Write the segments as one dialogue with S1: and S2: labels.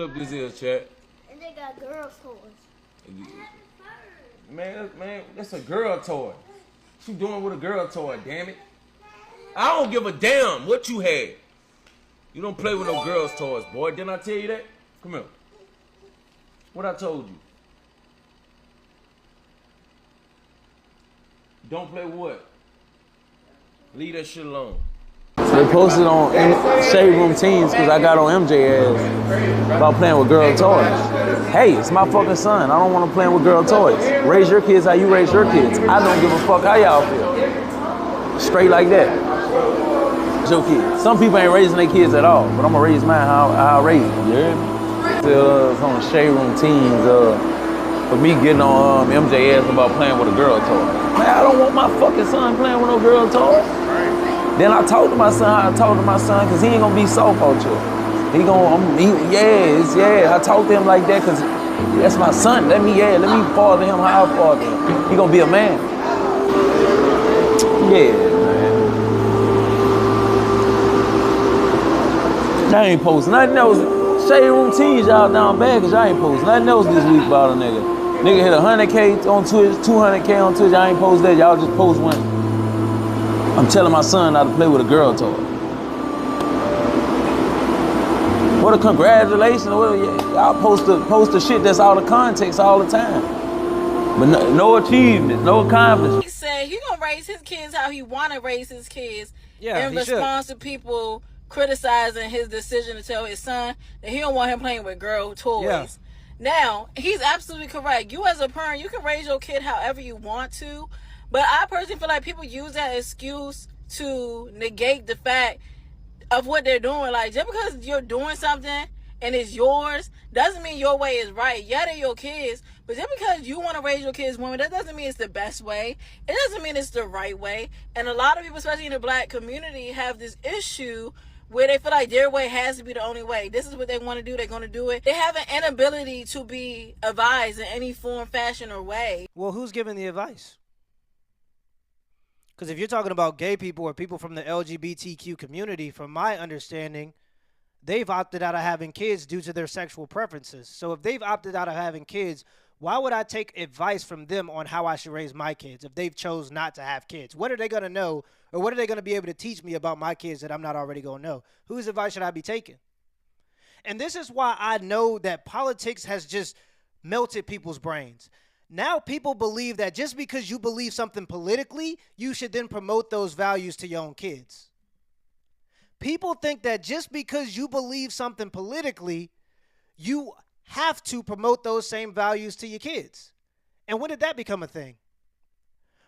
S1: clip this is, chat.
S2: And they got girl toys.
S1: Man, that's a girl toy. What you doing with a girl toy, damn it? I don't give a damn what you had. You don't play with no girls' toys, boy. Didn't I tell you that? Come here. What I told you? Don't play with what? Leave that shit alone.
S3: They posted on Shade Room Teens because I got on MJ ass about playing with girl toys. Hey, it's my fucking son. I don't want to play with girl toys. Raise your kids how you raise your kids. I don't give a fuck how y'all feel. Straight like that. It's your kids. Some people ain't raising their kids at all, but I'm gonna raise mine how I raise them. You hear me? Still on Shade Room Teens for me getting on MJ ass about playing with a girl toy. Man, I don't want my fucking son playing with no girl toys. Then I told to my son how I talked to my son, because he ain't gonna be soft out here. I talked to him like that because that's my son. Let me father him how I father him. He gonna be a man. Yeah, man. I ain't posting nothing else. Shade Room Teens, y'all down bad because y'all ain't posting nothing else this week about a nigga. Nigga hit 100K on Twitch, 200K on Twitch. I ain't post that. Y'all just post one. I'm telling my son not to play with a girl toy. What a congratulations. Y'all post the shit that's out of context all the time. But no achievement, no accomplishment.
S4: He said he gonna raise his kids how he wanna raise his kids in response to people criticizing his decision to tell his son that he don't want him playing with girl toys. Yeah. Now, he's absolutely correct. You as a parent, you can raise your kid however you want to, but I personally feel like people use that excuse to negate the fact of what they're doing. Like, just because you're doing something and it's yours doesn't mean your way is right. Yeah, they're your kids, but just because you want to raise your kids women, that doesn't mean it's the best way. It doesn't mean it's the right way. And a lot of people, especially in the black community, have this issue where they feel like their way has to be the only way. This is what they want to do. They're going to do it. They have an inability to be advised in any form, fashion, or way.
S5: Well, who's giving the advice? Because if you're talking about gay people or people from the LGBTQ community, from my understanding, they've opted out of having kids due to their sexual preferences. So if they've opted out of having kids, why would I take advice from them on how I should raise my kids if they've chose not to have kids? What are they going to know, or what are they going to be able to teach me about my kids that I'm not already going to know? Whose advice should I be taking? And this is why I know that politics has just melted people's brains. Now people believe that just because you believe something politically, you should then promote those values to your own kids. People think that just because you believe something politically, you have to promote those same values to your kids. And when did that become a thing?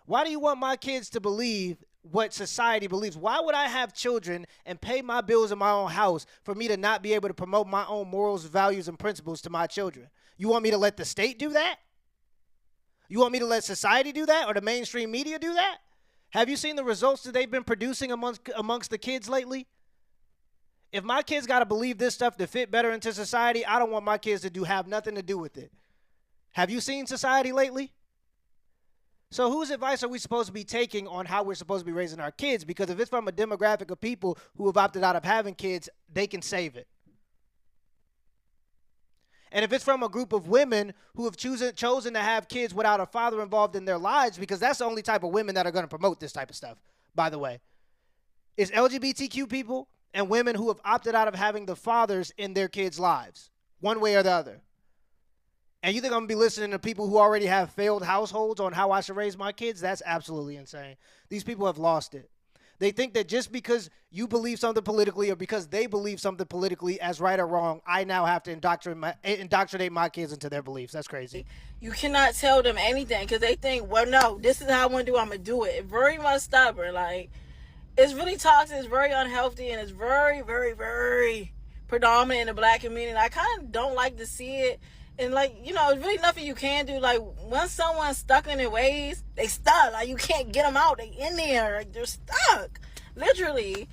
S5: Why do you want my kids to believe what society believes? Why would I have children and pay my bills in my own house for me to not be able to promote my own morals, values, and principles to my children? You want me to let the state do that? You want me to let society do that, or the mainstream media do that? Have you seen the results that they've been producing amongst the kids lately? If my kids got to believe this stuff to fit better into society, I don't want my kids to have nothing to do with it. Have you seen society lately? So whose advice are we supposed to be taking on how we're supposed to be raising our kids? Because if it's from a demographic of people who have opted out of having kids, they can save it. And if it's from a group of women who have chosen to have kids without a father involved in their lives, because that's the only type of women that are going to promote this type of stuff, by the way, it's LGBTQ people and women who have opted out of having the fathers in their kids' lives, one way or the other. And you think I'm going to be listening to people who already have failed households on how I should raise my kids? That's absolutely insane. These people have lost it. They think that just because you believe something politically or because they believe something politically as right or wrong, I now have to indoctrinate my kids into their beliefs. That's crazy.
S4: You cannot tell them anything because they think, well, no, this is how I want to do it. I'm going to do it. It's very much stubborn. Like, it's really toxic. It's very unhealthy. And it's very, very, very predominant in the black community. And I kind of don't like to see it. And, like, you know, it's really nothing you can do. Like, once someone's stuck in their ways, they stuck. Like, you can't get them out. They in there. Like, they're stuck. Literally.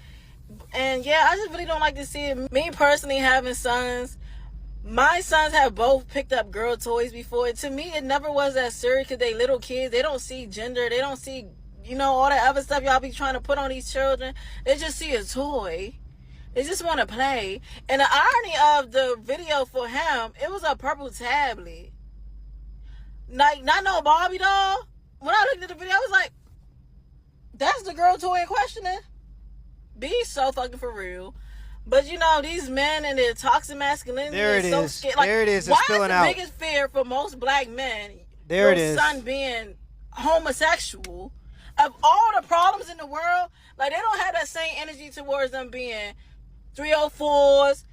S4: And, yeah, I just really don't like to see it. Me, personally, having sons, my sons have both picked up girl toys before. To me, it never was that serious because they little kids. They don't see gender. They don't see, you know, all that other stuff y'all be trying to put on these children. They just see a toy. They just want to play. And the irony of the video for him, it was a purple tablet. Like, not no Barbie doll. When I looked at the video, I was like, that's the girl toy in questioning. Be so fucking for real. But you know, these men and their toxic masculinity is so scary. Like,
S5: there it is.
S4: Why
S5: It's spilling
S4: is the
S5: out.
S4: biggest fear for most black men
S5: There it
S4: your
S5: is.
S4: son being homosexual? Of all the problems in the world, like, they don't have that same energy towards them being 304s,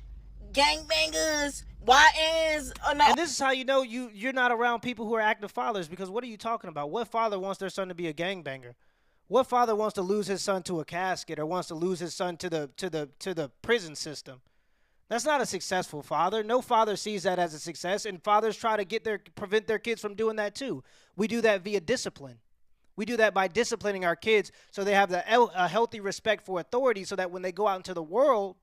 S4: gangbangers, YNs.
S5: And this is how you know you're not around people who are active fathers, because what are you talking about? What father wants their son to be a gangbanger? What father wants to lose his son to a casket or wants to lose his son to the prison system? That's not a successful father. No father sees that as a success, and fathers try to prevent their kids from doing that too. We do that via discipline. We do that by disciplining our kids so they have a healthy respect for authority, so that when they go out into the world,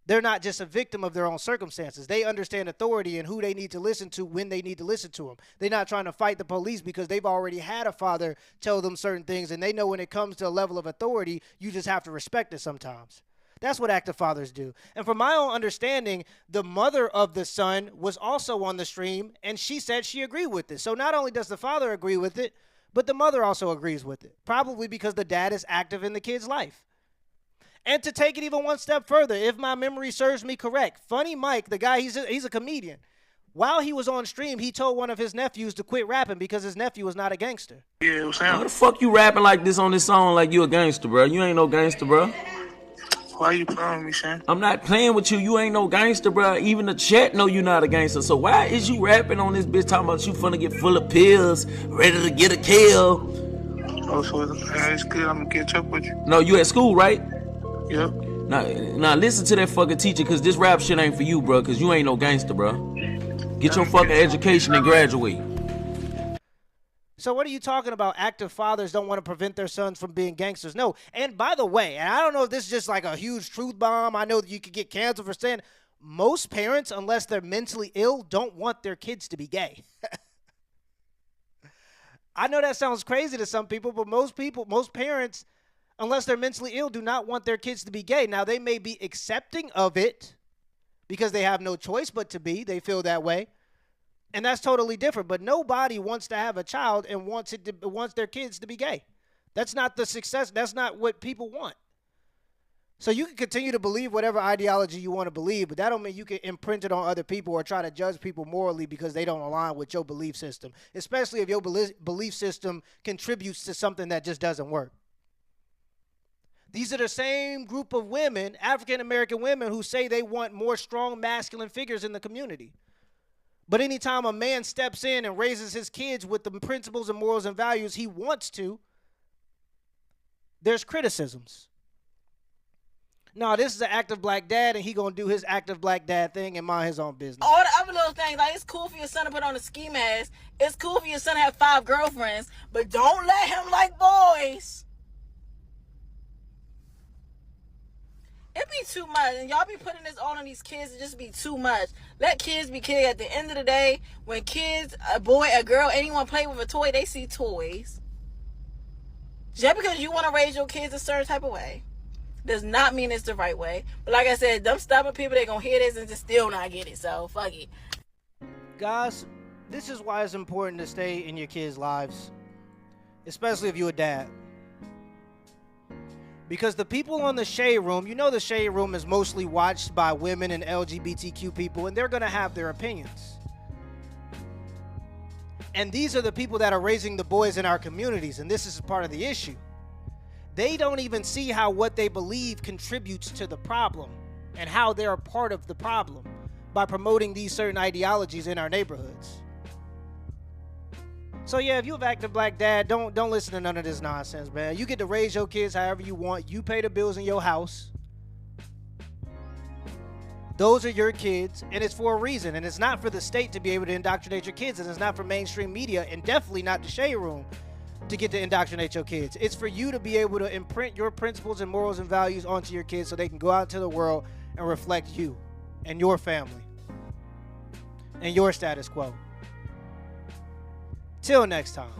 S5: they're not just a victim of their own circumstances. They understand authority and who they need to listen to when they need to listen to them. They're not trying to fight the police because they've already had a father tell them certain things, and they know when it comes to a level of authority, you just have to respect it sometimes. That's what active fathers do. And from my own understanding, the mother of the son was also on the stream, and she said she agreed with it. So not only does the father agree with it, but the mother also agrees with it, probably because the dad is active in the kid's life. And to take it even one step further, if my memory serves me correct, Funny Mike, the guy, he's a comedian. While he was on stream, he told one of his nephews to quit rapping because his nephew was not a gangster.
S6: Yeah, what's happening?
S3: Why the fuck you rapping like this on this song like you a gangster, bro? You ain't no gangster, bro.
S6: Why you playing with me, Shane?
S3: I'm not playing with you. You ain't no gangster, bro. Even the chat know you not a gangster. So why is you rapping on this bitch talking about you finna get full of pills, ready to get a kill?
S6: Oh, so it's good. I'm gonna catch up with you.
S3: No, you at school, right?
S6: Yep.
S3: Now listen to that fucking teacher, cause this rap shit ain't for you, bro. Cause you ain't no gangster, bro. Get your fucking education and graduate.
S5: So what are you talking about? Active fathers don't want to prevent their sons from being gangsters. No. And by the way, and I don't know if this is just like a huge truth bomb. I know that you could get canceled for saying, most parents, unless they're mentally ill, don't want their kids to be gay. I know that sounds crazy to some people, but most parents, unless they're mentally ill, do not want their kids to be gay. Now, they may be accepting of it because they have no choice but to be. They feel that way. And that's totally different. But nobody wants to have a child and wants their kids to be gay. That's not the success. That's not what people want. So you can continue to believe whatever ideology you want to believe, but that don't mean you can imprint it on other people or try to judge people morally because they don't align with your belief system, especially if your belief system contributes to something that just doesn't work. These are the same group of women, African-American women, who say they want more strong masculine figures in the community. But anytime a man steps in and raises his kids with the principles and morals and values he wants to, there's criticisms. No, this is an active black dad, and he gonna do his active black dad thing and mind his own business.
S4: All the other little things, like, it's cool for your son to put on a ski mask. It's cool for your son to have 5 girlfriends, but don't let him like boys. It be too much, and y'all be putting this on these kids. It just be too much. Let kids be kids. At the end of the day, when kids, a boy, a girl, anyone play with a toy, they see toys. Just because you want to raise your kids a certain type of way does not mean it's the right way. But like I said, them stubborn people, they gonna hear this and just still not get it. So fuck it.
S5: Guys, this is why it's important to stay in your kids' lives, especially if you're a dad. Because the people on the Shade Room, you know the Shade Room is mostly watched by women and LGBTQ people, and they're going to have their opinions. And these are the people that are raising the boys in our communities, and this is part of the issue. They don't even see how what they believe contributes to the problem and how they're a part of the problem by promoting these certain ideologies in our neighborhoods. So yeah, if you're an active black dad, don't listen to none of this nonsense, man. You get to raise your kids however you want. You pay the bills in your house. Those are your kids, and it's for a reason. And it's not for the state to be able to indoctrinate your kids, and it's not for mainstream media, and definitely not the Shade Room to get to indoctrinate your kids. It's for you to be able to imprint your principles and morals and values onto your kids so they can go out into the world and reflect you and your family and your status quo. Till next time.